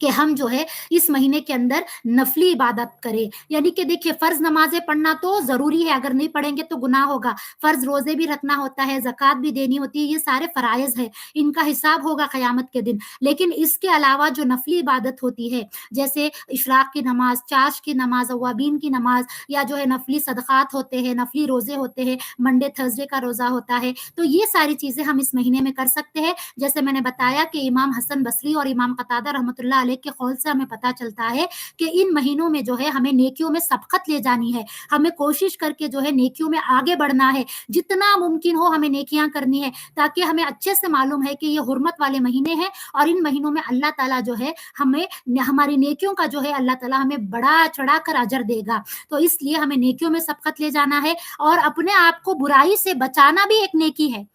कि हम जो है इस महीने के अंदर नफ़ली इबादत करें। यानी कि देखिए, फ़र्ज़ नमाज़ें पढ़ना तो ज़रूरी है, अगर नहीं पढ़ेंगे तो गुनाह होगा। फ़र्ज़ रोज़े भी रखना होता है, ज़कात भी देनी होती है, ये सारे फ़राइज़ हैं, इनका हिसाब होगा क़यामत के दिन। लेकिन इसके अलावा जो नफ़ली इबादत होती है, जैसे इशराक़ की नमाज़, चाश की नमाज़, अव्वाबीन की नमाज़, या जो है नफ़ली सदक़ात होते हैं, नफ़ली रोज़े होते हैं, मंडे थर्सडे का रोज़ा होता है, तो ये सारी चीज़ें हम इस महीने में कर सकते हैं। जैसे मैंने बताया कि इमाम हसन बसरी और इमाम कतादा रहमतुल्लाह अलैह के कौल से हमें पता चलता है कि इन महीनों में जो है हमें नेकियों में सबकत ले जानी है, हमें कोशिश करके जो है नेकियों में आगे बढ़ना है, जितना मुमकिन हो हमें नेकियां करनी है, ताकि हमें अच्छे से मालूम है कि ये हुर्मत वाले महीने हैं और इन महीनों में अल्लाह ताला जो है हमें हमारी नेकियों का जो है अल्लाह ताला हमें बड़ा चढ़ा कर अजर देगा। तो इसलिए हमें नेकियों में सबकत ले जाना है और अपने आप को बुराई से बचाना भी एक नेकी है।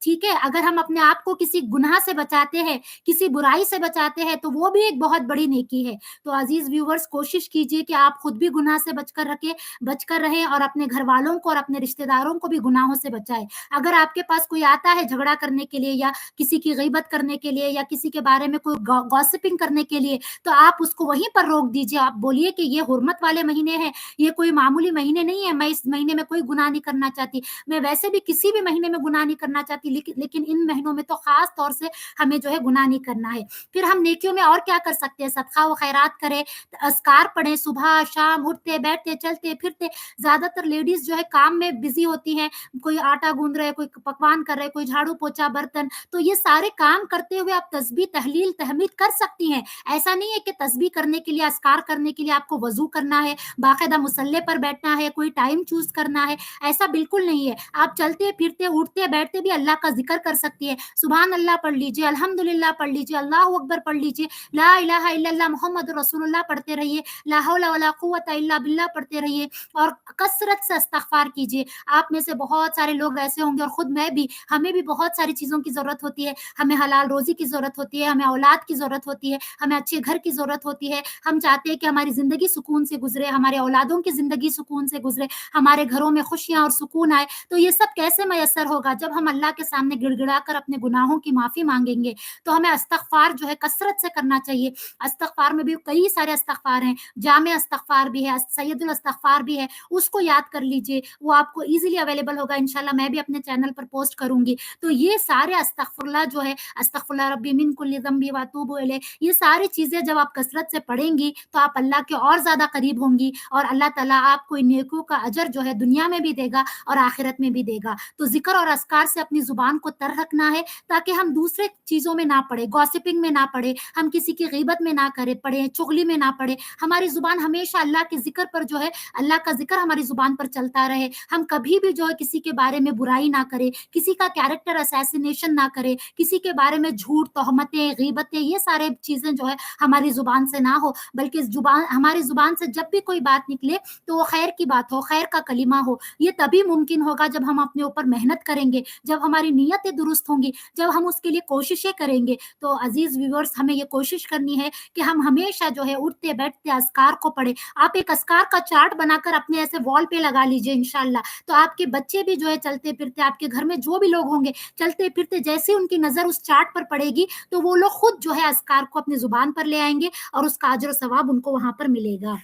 ٹھیک ہے؟ اگر ہم اپنے آپ کو کسی گناہ سے بچاتے ہیں، کسی برائی سے بچاتے ہیں تو وہ بھی ایک بہت بڑی نیکی ہے۔ تو عزیز ویورز کوشش کیجیے کہ آپ خود بھی گناہ سے بچ کر رہیں اور اپنے گھر والوں کو اور اپنے رشتہ داروں کو بھی گناہوں سے بچائیں۔ اگر آپ کے پاس کوئی آتا ہے جھگڑا کرنے کے لیے یا کسی کی غیبت کرنے کے لیے یا کسی کے بارے میں کوئی گوسپنگ کرنے کے لیے، تو آپ اس کو وہیں پر روک دیجیے۔ آپ بولیے کہ یہ حرمت والے مہینے ہیں، یہ کوئی معمولی مہینے نہیں ہے، میں اس مہینے میں کوئی گناہ نہیں کرنا چاہتی، میں ویسے بھی کسی بھی مہینے میں گناہ نہیں کرنا چاہتی، لیکن ان مہینوں میں تو خاص طور سے ہمیں جو ہے گناہ نہیں کرنا ہے۔ پھر ہم نیکیوں میں اور کیا کر سکتے ہیں؟ صدقہ و خیرات کریں، اذکار پڑھیں، صبح شام اٹھتے بیٹھتے چلتے پھرتے۔ زیادہ تر لیڈیز جو ہے کام میں بزی ہوتی ہیں، کوئی آٹا گوندھ رہے، کوئی پکوان کر رہے، کوئی جھاڑو پوچھا برتن، تو یہ سارے کام کرتے ہوئے آپ تسبیح تحلیل تحمید کر سکتی ہیں۔ ایسا نہیں ہے کہ تسبیح کرنے کے لیے، اذکار کرنے کے لیے آپ کو وضو کرنا ہے، باقاعدہ مصلے پر بیٹھنا ہے، کوئی ٹائم چوز کرنا ہے، ایسا بالکل نہیں ہے۔ آپ چلتے پھرتے اٹھتے بیٹھتے بھی اللہ کا ذکر کر سکتی ہے، سبحان اللہ پڑھ لیجیے، الحمدللہ پڑھ لیجیے، اللہ اکبر پڑھ لیجیے، لا الہ الا اللہ محمد رسول اللہ پڑھتے رہیے، لا حول ولا قوت الا باللہ پڑھتے رہیے، اور کثرت سے استغفار کیجیے۔ آپ میں سے بہت سارے لوگ ایسے ہوں گے، اور خود میں بھی، ہمیں بھی بہت ساری چیزوں کی ضرورت ہوتی ہے، ہمیں حلال روزی کی ضرورت ہوتی ہے، ہمیں اولاد کی ضرورت ہوتی ہے، ہمیں اچھے گھر کی ضرورت ہوتی ہے، ہم چاہتے ہیں کہ ہماری زندگی سکون سے گزرے، ہمارے اولادوں کی زندگی سکون سے گزرے، ہمارے گھروں میں خوشیاں اور سکون آئے۔ تو یہ سب کیسے میسر ہوگا؟ جب ہم اللہ کے سامنے گڑ گڑا کر اپنے گناہوں کی معافی مانگیں گے۔ تو ہمیں استغفار جو ہے کثرت سے کرنا چاہیے۔ استغفار میں بھی کئی سارے استغفار ہیں، جامع استغفار بھی ہے، سید الاستغفار بھی ہے، اس کو یاد کر لیجئے، وہ آپ کو ایزیلی اویلیبل ہوگا، انشاءاللہ میں بھی اپنے چینل پر پوسٹ کروں گی۔ تو یہ سارے استغفر اللہ جو ہے، استغفر اللہ ربی من کل ذنب واتوب الیہ، یہ ساری چیزیں جب آپ کثرت سے پڑھیں گی تو آپ اللہ کے اور زیادہ قریب ہوں گی، اور اللہ تعالیٰ آپ کو ان نیکیوں کا اجر جو ہے دنیا میں بھی دے گا اور آخرت میں بھی دے گا۔ تو ذکر اور اذکار سے اپنی زبان کو تر رکھنا ہے، تاکہ ہم دوسرے چیزوں میں نہ پڑے، گوسپنگ میں نہ پڑے، ہم کسی کی غیبت میں نہ پڑے، چغلی میں نہ پڑے۔ ہماری زبان ہمیشہ اللہ کے ذکر پر جو ہے، اللہ کا ذکر ہماری زبان پر چلتا رہے، ہم کبھی بھی جو ہے کسی کے بارے میں برائی نہ کرے، کسی کا کیریکٹر اسیسینیشن نہ کرے، کسی کے بارے میں جھوٹ، تہمتیں، غیبتیں، یہ سارے چیزیں جو ہے ہماری زبان سے نہ ہو، بلکہ ہماری زبان سے جب بھی کوئی بات نکلے تو وہ خیر کی بات ہو، خیر کا کلمہ ہو۔ یہ تبھی ممکن ہوگا جب ہم اپنے اوپر محنت کریں گے، جب ہماری نیتیں درست ہوں گی، جب ہم اس کے لیے کوششیں کریں گے۔ تو عزیز ویورز، ہمیں یہ کوشش کرنی ہے کہ ہم ہمیشہ جو ہے اٹھتے بیٹھتے اذکار کو پڑھیں۔ آپ ایک اذکار کا چارٹ بنا کر اپنے ایسے وال پہ لگا لیجئے انشاءاللہ، تو آپ کے بچے بھی جو ہے چلتے پھرتے، آپ کے گھر میں جو بھی لوگ ہوں گے چلتے پھرتے، جیسے ان کی نظر اس چارٹ پر پڑے گی تو وہ لوگ خود جو ہے اذکار کو اپنی زبان پر لے آئیں گے، اور اس کا اجر و ثواب ان کو وہاں پر ملے گا۔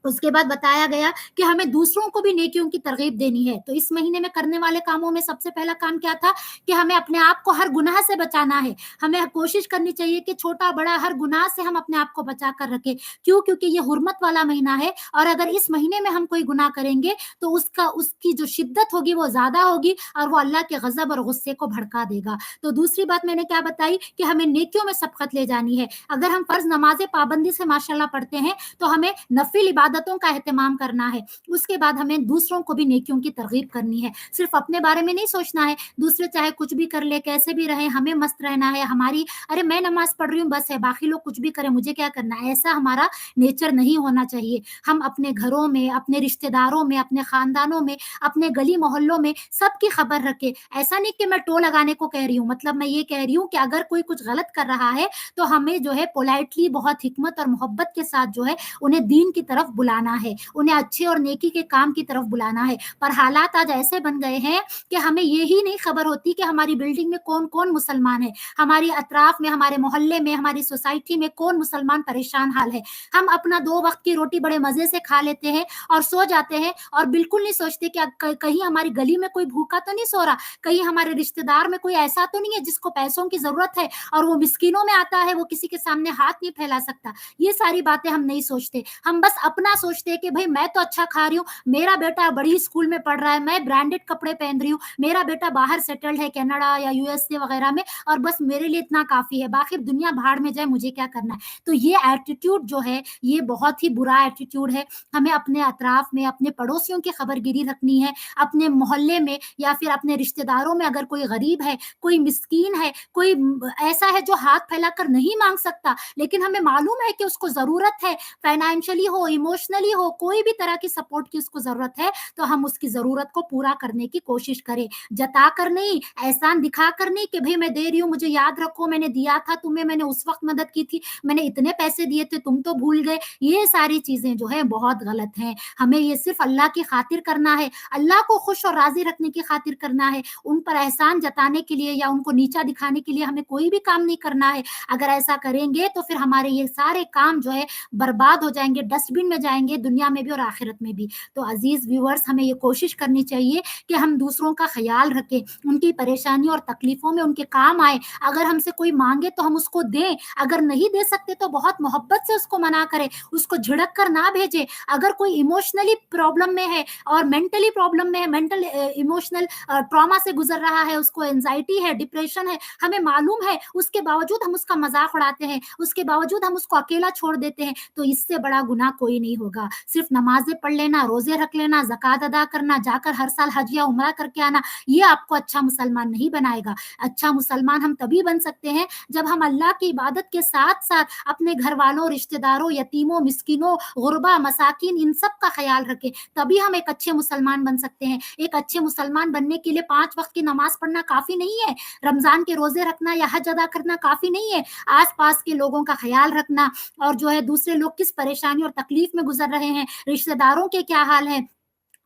اس کے بعد بتایا گیا کہ ہمیں دوسروں کو بھی نیکیوں کی ترغیب دینی ہے۔ تو اس مہینے میں کرنے والے کاموں میں سب سے پہلا کام کیا تھا کہ ہمیں اپنے آپ کو ہر گناہ سے بچانا ہے۔ ہمیں کوشش کرنی چاہیے کہ چھوٹا بڑا ہر گناہ سے ہم اپنے آپ کو بچا کر رکھیں۔ کیوں؟ کیونکہ یہ حرمت والا مہینہ ہے، اور اگر اس مہینے میں ہم کوئی گناہ کریں گے تو اس کی جو شدت ہوگی وہ زیادہ ہوگی، اور وہ اللہ کے غضب اور غصے کو بھڑکا دے گا۔ تو دوسری بات میں نے کیا بتائی کہ ہمیں نیکیوں میں سبقت لے جانی ہے۔ اگر ہم فرض نمازیں پابندی سے ماشاءاللہ پڑھتے ہیں تو ہمیں نفل عبادتوں کا اہتمام کرنا ہے۔ اس کے بعد ہمیں دوسروں کو بھی نیکیوں کی ترغیب کرنی ہے۔ صرف اپنے بارے میں نہیں سوچنا ہے، دوسرے چاہے کچھ بھی کر لے، کیسے بھی رہے، ہمیں مست رہنا ہے۔ ارے میں نماز پڑھ رہی ہوں بس ہے، باقی لوگ کچھ بھی کریں، مجھے کیا کرنا ہے، ایسا ہمارا نیچر نہیں ہونا چاہیے۔ ہم اپنے گھروں میں، اپنے رشتہ داروں میں، اپنے خاندانوں میں، اپنے گلی محلوں میں سب کی خبر رکھے۔ ایسا نہیں کہ میں ٹو لگانے کو کہہ رہی ہوں، مطلب میں یہ کہہ رہی ہوں کہ اگر کوئی کچھ غلط کر رہا ہے تو ہمیں جو ہے پولائٹلی، بہت حکمت اور محبت کے ساتھ جو ہے انہیں دین کی طرف بلانا ہے، انہیں اچھے اور نیکی کے کام کی طرف بلانا ہے۔ پر حالات آج ایسے بن گئے ہیں کہ ہمیں یہی نہیں خبر ہوتی کہ ہماری بلڈنگ میں کون کون مسلمان ہے، ہماری اطراف میں، ہمارے محلے میں، ہماری سوسائٹی میں کون مسلمان پریشان حال ہے۔ ہم اپنا 2 وقت کی روٹی بڑے مزے سے کھا لیتے ہیں اور سو جاتے ہیں، اور بالکل نہیں سوچتے کہ کہیں ہماری گلی میں کوئی بھوکا تو نہیں سو رہا، کہیں ہمارے رشتہ دار میں کوئی ایسا تو نہیں ہے جس کو پیسوں کی ضرورت ہے اور وہ مسکینوں میں آتا ہے، وہ کسی کے سامنے ہاتھ نہیں پھیلا سکتا۔ یہ ساری باتیں ہم نہیں سوچتے، ہم بس اپنا سوچتے کہ بھئی میں تو اچھا کھا رہی ہوں، میرا بیٹا بڑی اسکول میں پڑھ رہا ہے، میں برانڈڈ کپڑے پہن رہی ہوں، میرا بیٹا باہر سیٹلڈ ہے کینیڈا یا USA وغیرہ میں، اور بس میرے لیے اتنا کافی ہے، باقی دنیا بھاڑ میں جائے، مجھے کیا کرنا ہے۔ تو یہ ایٹیٹیوڈ جو ہے یہ بہت ہی برا ایٹیٹیوڈ ہے۔ ہمیں اپنے اطراف میں اپنے پڑوسیوں کی خبر گیری رکھنی ہے، اپنے محلے میں یا پھر اپنے رشتہ داروں میں اگر کوئی غریب ہے، کوئی مسکین ہے، کوئی ایسا ہے جو ہاتھ پھیلا کر نہیں مانگ سکتا، لیکن ہمیں معلوم ہے کہ اس کو ضرورت ہے، فائنینشلی ہو، इमोशनली हो, कोई भी तरह की सपोर्ट की उसको ज़रूरत है, तो हम उसकी ज़रूरत को पूरा करने की कोशिश करें। जताकर नहीं, एहसान दिखाकर नहीं कि भई मैं दे रही हूँ, मुझे याद रखो मैंने दिया था तुम्हें, मैंने उस वक़्त मदद की थी, मैंने इतने पैसे दिए थे, तुम तो भूल गए। ये सारी चीज़ें जो है बहुत गलत हैं। हमें ये सिर्फ़ अल्लाह की खातिर करना है, अल्लाह को खुश और राज़ी रखने की खातिर करना है। उन पर एहसान जताने के लिए या उनको नीचा दिखाने के लिए हमें कोई भी काम नहीं करना है। अगर ऐसा करेंगे तो फिर हमारे ये सारे काम जो है बर्बाद हो जाएँगे, डस्टबिन में जाएँगे, दुनिया में भी और आखिरत में भी। तो अज़ीज़ व्यूअर्स, हमें ये कोशिश करनी चाहिए कि हम दूसरों का ख़याल रखें, उनकी परेशानी और तकलीफ़ों में उनके काम आएँ। अगर हमसे कोई माँगे तो हम उसको दें, अगर नहीं दे सकते तो बहुत मोहब्बत से उसको मना करें, उसको झिड़क कर ना भेजें। अगर कोई इमोशनली प्रॉब्लम में है और मेंटली प्रॉब्लम में है, मेंटल इमोशनल ट्रॉमा से गुज़र रहा है, उसको एंग्ज़ायटी है, डिप्रेशन है, हमें मालूम है, उसके बावजूद हम उसका मज़ाक उड़ाते हैं, उसके बावजूद हम उसको अकेला छोड़ देते हैं, तो इससे बड़ा गुनाह कोई नहीं होगा। सिर्फ़ नमाज़ें पढ़ लेना, रोज़े रख लेना, ज़कात अदा करना, जाकर हर साल हज या उम्रा करके आना, ये आपको अच्छा मुसलमान नहीं बनाएगा। अच्छा मुसलमान हम तभी बन सकते हैं जब हम अल्लाह की इबादत के साथ-साथ अपने घरवालों, रिश्तेदारों, यतीमों, मिस्कीनों, गुरबा, मसाकीन इन सब का ख़याल रखें, तभी हम एक अच्छे मुसलमान बन सकते हैं। एक अच्छे मुसलमान बनने के लिए 5 वक़्त की नमाज़ पढ़ना काफ़ी नहीं है, रमज़ान के रोज़े रखना या हज अदा करना काफ़ी नहीं है। आस-पास के लोगों का ख़याल रखना और जो है दूसरे लोग किस परेशानी और तकलीफ़ में गुज़र रहे हैं, रिश्तेदारों के क्या हाल हैं,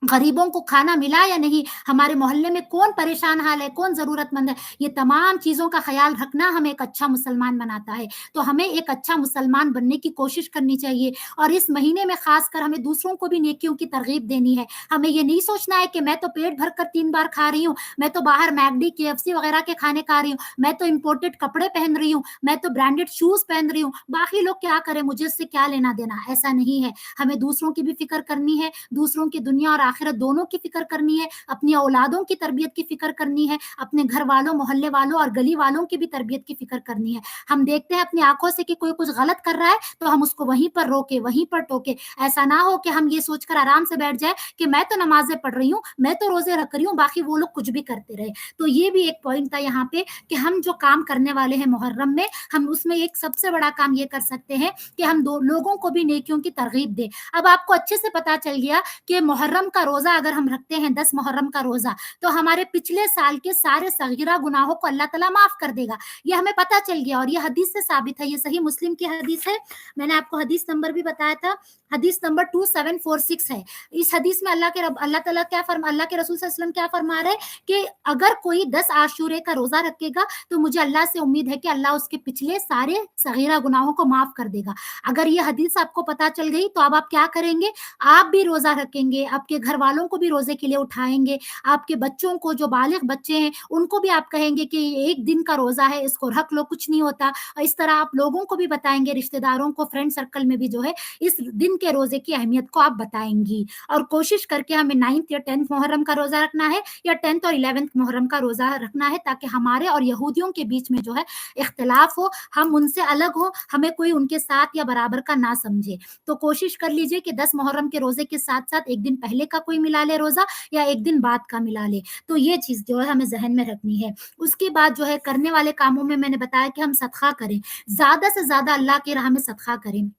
गरीबों को खाना मिला या नहीं, हमारे मोहल्ले में कौन परेशान हाल है, कौन ज़रूरतमंद है, ये तमाम चीज़ों का ख़याल रखना हमें एक अच्छा मुसलमान बनाता है। तो हमें एक अच्छा मुसलमान बनने की कोशिश करनी चाहिए और इस महीने में ख़ासकर हमें दूसरों को भी नेकियों की तरग़ीब देनी है। हमें ये नहीं सोचना है कि मैं तो पेट भर कर 3 बार खा रही हूँ, मैं तो बाहर मैकडी, केएफसी वग़ैरह के खाने खा रही हूँ, मैं तो इम्पोर्टेड कपड़े पहन रही हूँ, मैं तो ब्रांडेड शूज़ पहन रही हूँ, बाकी लोग क्या करें, मुझे इससे क्या लेना-देना, ऐसा नहीं है। हमें दूसरों की भी फ़िक्र करनी है, दूसरों की दुनिया और आखिरत दोनों की फ़िक्र करनी है, अपनी औलादों की तरबियत की फ़िक्र करनी है, अपने घर वालों, मोहल्ले वालों और गली वालों की भी तरबियत की फ़िक्र करनी है। हम देखते हैं अपनी आँखों से कि कोई कुछ गलत कर रहा है, तो हम उसको वहीं पर रोकें, वहीं पर टोकें। ऐसा ना हो कि हम ये सोचकर आराम से बैठ जाएँ कि मैं तो नमाज़ें पढ़ रही हूँ, मैं तो रोज़े रख रही हूँ, बाकी वो लोग कुछ भी करते रहे। तो ये भी एक पॉइंट था यहाँ पे कि हम जो काम करने वाले हैं मुहर्रम में, हम उसमें एक सबसे बड़ा काम ये कर सकते हैं कि हम दो लोगों को भी नेकियों की तरगीब दें। अब आपको अच्छे से पता चल गया कि मुहर्रम का रोज़ा अगर हम रखते हैं 10 मुहर्रम का रोज़ा, तो हमारे पिछले साल के सारे सगीरा गुनाहों को अल्लाह ताला माफ़ कर देगा। ये हमें पता चल गया और ये हदीस से साबित है, ये सही मुस्लिम की हदीस है। मैंने आपको हदीस नंबर भी बताया था, हदीस नंबर 2746 है। इस हदीस में अल्लाह के रसूल सल्लल्लाहु अलैहि वसल्लम क्या फरमा रहे हैं कि अगर कोई 10 आशूरे का रोज़ा रखेगा, तो मुझे अल्लाह से उम्मीद है कि अल्लाह उसके पिछले सारे सगीरा गुनाहों को माफ़ कर देगा। अगर ये हदीस आपको पता चल गई, तो अब आप क्या करेंगे? आप भी रोज़ा रखेंगे, आपके घरवालों को भी रोज़े के लिए उठाएँगे, आपके बच्चों को जो बालिग बच्चे हैं, उनको भी आप कहेंगे कि ये 1 दिन का रोज़ा है, इसको रख लो, कुछ नहीं होता। और इस तरह आप लोगों को भी बताएँगे, रिश्तेदारों को, फ्रेंड सर्कल में भी जो है, इस दिन के रोज़े की अहमियत को आप बताएँगी। और कोशिश करके हमें 9th या 10th मुहर्रम का रोज़ा रखना है या 10th और 11th मुहर्रम का रोज़ा रखना है, ताकि हमारे और यहूदियों के बीच में जो है इख्तिलाफ हो, हम उनसे अलग हों, हमें कोई उनके साथ या बराबर का ना समझे। तो कोशिश कर लीजिए कि 10 मुहर्रम के रोज़े के साथ-साथ 1 दिन पहले का कोई मिला ले रोज़ा या 1 दिन बाद का मिला ले। तो ये चीज़ जो है हमें ज़हन में रखनी है। उसके बाद जो है करने वाले कामों में मैंने बताया कि हम सदका करें, ज़्यादा से ज़्यादा अल्लाह की राह में सदका करें।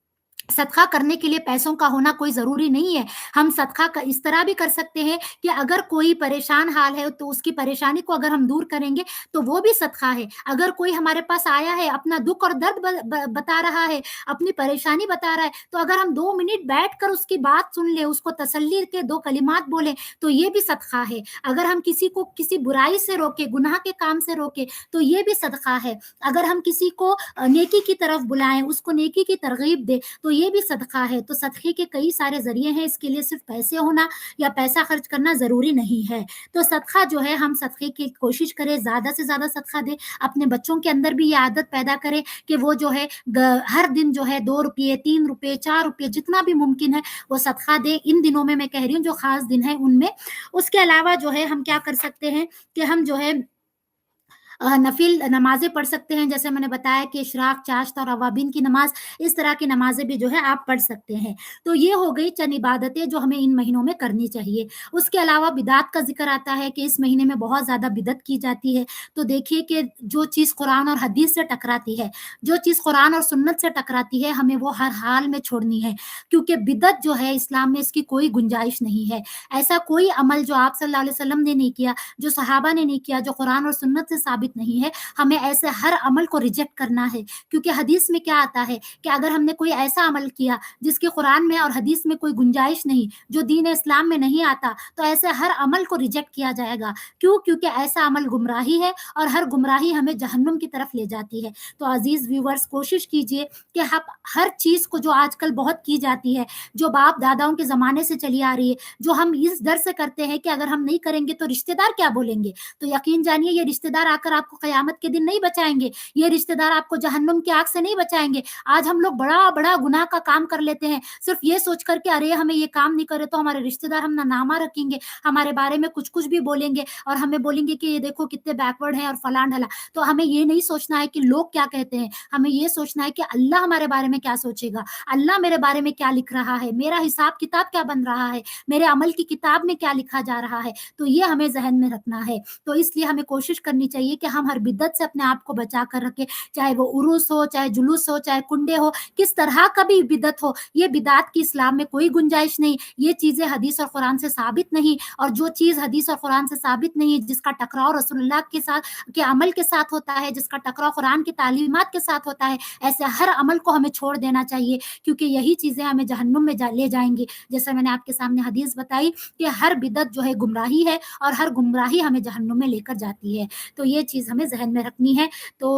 सदका करने के लिए पैसों का होना कोई ज़रूरी नहीं है। हम सदका क इस तरह भी कर सकते हैं कि अगर कोई परेशान हाल है, तो उसकी परेशानी को अगर हम दूर करेंगे, तो वो भी सदका है। अगर कोई हमारे पास आया है, अपना दुःख और दर्द बता रहा है, अपनी परेशानी बता रहा है, तो अगर हम 2 मिनट बैठकर उसकी बात सुन लें, उसको तसल्ली के 2 कलिमात बोलें, तो ये भी सदका है। अगर हम किसी को किसी बुराई से रोकें, गुनाह के काम से रोकें, तो ये भी सदका है। अगर हम किसी को नेकी की तरफ बुलाएँ, उसको नेकी की तरगीब दें, तो ये भी सदका है। तो सदक़े के कई सारे ज़रिए हैं, इसके लिए सिर्फ़ पैसे होना या पैसा खर्च करना ज़रूरी नहीं है। तो सदका जो है, हम सदक़े की कोशिश करें, ज़्यादा से ज़्यादा सदका दें। अपने बच्चों के अंदर भी ये आदत पैदा करें कि वो जो है हर दिन जो है ₹2, ₹3, ₹4 जितना भी मुमकिन है, वो सदका दें। इन दिनों में मैं कह रही हूँ, जो ख़ास दिन हैं उनमें। उसके अलावा जो है हम क्या कर सकते हैं कि हम जो है नफ़िल नमाज़ें पढ़ सकते हैं, जैसे मैंने बताया कि इशराक, चाश्त और अवाबीन की नमाज़, इस तरह की नमाज़ें भी जो है आप पढ़ सकते हैं। तो ये हो गई चंद इबादतें जो हमें इन महीनों में करनी चाहिए। उसके अलावा बिदात का ज़िक्र आता है कि इस महीने में बहुत ज़्यादा बिदअत की जाती है। तो देखिए कि जो चीज़ कुरान और हदीस से टकराती है, जो चीज़ कुरान और सुन्नत से टकराती है, हमें वो हर हाल में छोड़नी है, क्योंकि बिदअत जो है इस्लाम में इसकी कोई गुंजाइश नहीं है। ऐसा कोई अमल जो आप सल्लल्लाहु अलैहि वसल्लम ने नहीं किया, जो सहाबा ने नहीं किया, जो कुरान और सुन्नत से साबित नहीं है, हमें ऐसे हर अमल को रिजेक्ट करना है। क्योंकि हदीस में क्या आता है कि अगर हमने कोई ऐसा अमल किया जिसके कुरान में और हदीस में कोई गुंजाइश नहीं, जो दीन इस्लाम में नहीं आता, तो ऐसे हर अमल को रिजेक्ट किया जाएगा। क्यों? क्योंकि ऐसा अमल गुमराही है और हर गुमराही हमें जहन्नुम की तरफ ले जाती है। तो अजीज व्यूवर्स, कोशिश कीजिए कि आप हर चीज़ को जो आजकल बहुत की जाती है, जो बाप दादाओं के ज़माने से चली आ रही है, जो हम इस डर से करते हैं कि अगर हम नहीं करेंगे तो रिश्तेदार क्या बोलेंगे, तो यकीन जानिए ये रिश्तेदार आकर आपको क़यामत के दिन नहीं बचाएँगे, ये रिश्तेदार आपको जहन्नुम की आग से नहीं बचाएँगे। आज हम लोग बड़ा-बड़ा गुनाह का काम कर लेते हैं, सिर्फ़ ये सोच कर के अरे हमें ये काम नहीं करे तो हमारे रिश्तेदार हम नामा रखेंगे, हमारे बारे में कुछ-कुछ भी बोलेंगे और हमें बोलेंगे कि ये देखो कितने बैकवर्ड हैं और फलान-ढला। तो हमें ये नहीं सोचना है कि लोग क्या कहते हैं, हमें ये सोचना है कि अल्लाह हमारे बारे में क्या सोचेगा, अल्लाह मेरे बारे में क्या लिख रहा है, मेरा हिसाब-किताब क्या बन रहा है, मेरे अमल की किताब में क्या लिखा जा रहा है। तो ये हमें ज़हन में रखना है। तो इसलिए हमें कोशिश करनी चाहिए कि हम हर बिद्दत से अपने आप को बचा कर रखें, चाहे वो उरूस हो, चाहे जुलूस हो, चाहे कुंडे हो, किस तरह का भी बिदअत हो, ये बिदात की इस्लाम में कोई गुंजाइश नहीं। ये चीज़ें हदीस और कुरान से साबित नहीं, और जो चीज़ हदीस और कुरान से साबित नहीं, जिसका टकराव रसूलुल्लाह के साथ के अमल के साथ होता है, जिसका टकराव कुरान की तालीमात के साथ होता है, ऐसे हर अमल को हमें छोड़ देना चाहिए, क्योंकि यही चीज़ें हमें जहन्नुम में ले जाएँगी। जैसे मैंने आपके सामने हदीस बताई कि हर बिदअत जो है गुमराही है और हर गुमराही हमें जहन्नुम में लेकर जाती है। तो ये चीज़ हमें ज़हन में रखनी है। तो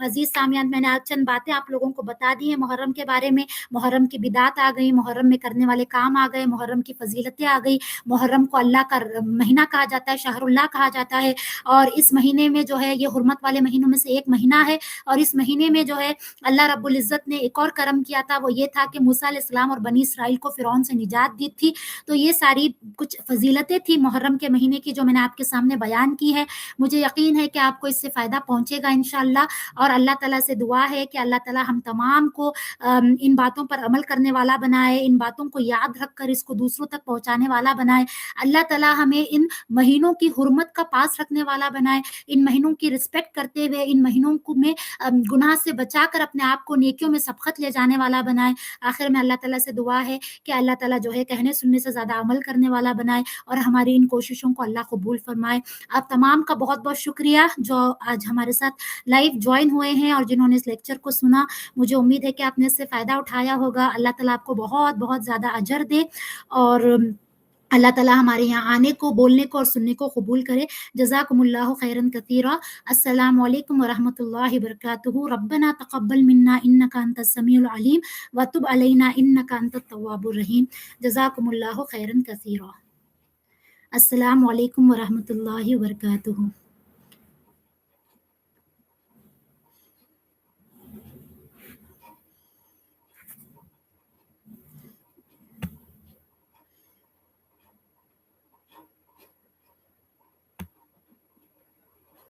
अज़ीज़ सामियान, मैंने आज चंद बातें आप लोगों को बता दी हैं मुहर्रम के बारे में। मुहर्रम की बिदात आ गई, मुहर्रम में करने वाले काम आ गए, मुहर्रम की फ़ज़ीलतें आ गई। मुहर्रम को अल्लाह का महीना कहा जाता है, शहरुल्लाह कहा जाता है, और इस महीने में जो है ये हुर्मत वाले महीनों में से एक महीना है। और इस महीने में जो है अल्लाह रब्बुल इज़्ज़त ने एक और करम किया था, वो ये था कि मूसा अलैहिस्सलाम और बनी इसराइल को फ़िरौन से निजात दी थी। तो ये सारी कुछ फ़ज़ीलतें थी मुहर्रम के महीने की, जो मैंने आपके सामने बयान की है। मुझे यकीन है कि आपको इससे फ़ायदा पहुँचेगा इंशाअल्लाह, और अल्लाह ताला से दुआ है कि अल्लाह ताला हम तमाम को इन बातों पर अमल करने वाला बनाए, इन बातों को याद रखकर इसको दूसरों तक पहुँचाने वाला बनाए। अल्लाह ताला हमें इन महीनों की हुर्मत का पास रखने वाला बनाए, इन महीनों की रिस्पेक्ट करते हुए इन महीनों को में गुनाह से बचाकर अपने आप को नेकियों में सबकत ले जाने वाला बनाए। आखिर में अल्लाह ताला से दुआ है कि अल्लाह ताला जो है कहने सुनने से ज़्यादा अमल करने वाला बनाए, और हमारी इन कोशिशों को अल्लाह कबूल फरमाए। आप तमाम का बहुत-बहुत शुक्रिया जो आज हमारे साथ लाइव जॉइन हुए हैं और जिन्होंने इस लेक्चर को सुना। मुझे उम्मीद है कि आपने इससे फ़ायदा उठाया होगा। अल्लाह ताला आपको बहुत-बहुत ज़्यादा अजर दे, और अल्लाह ताला हमारे यहाँ आने को, बोलने को और सुनने को कबूल करे। जज़ाकुमुल्लाहु खैरन कसीरा। अस्सलामु अलैकुम व रहमतुल्लाहि व बरकातुहू। रब्बना तक़ब्बल मिन्ना इन्नका अंतस समीउल अलीम व तुब अलैना इन्नका अंतत तव्वाबुर रहीम। जज़ाकुमुल्लाहु खैरन कसीरा। अस्सलामु अलैकुम व रहमतुल्लाहि व बरकातुहू।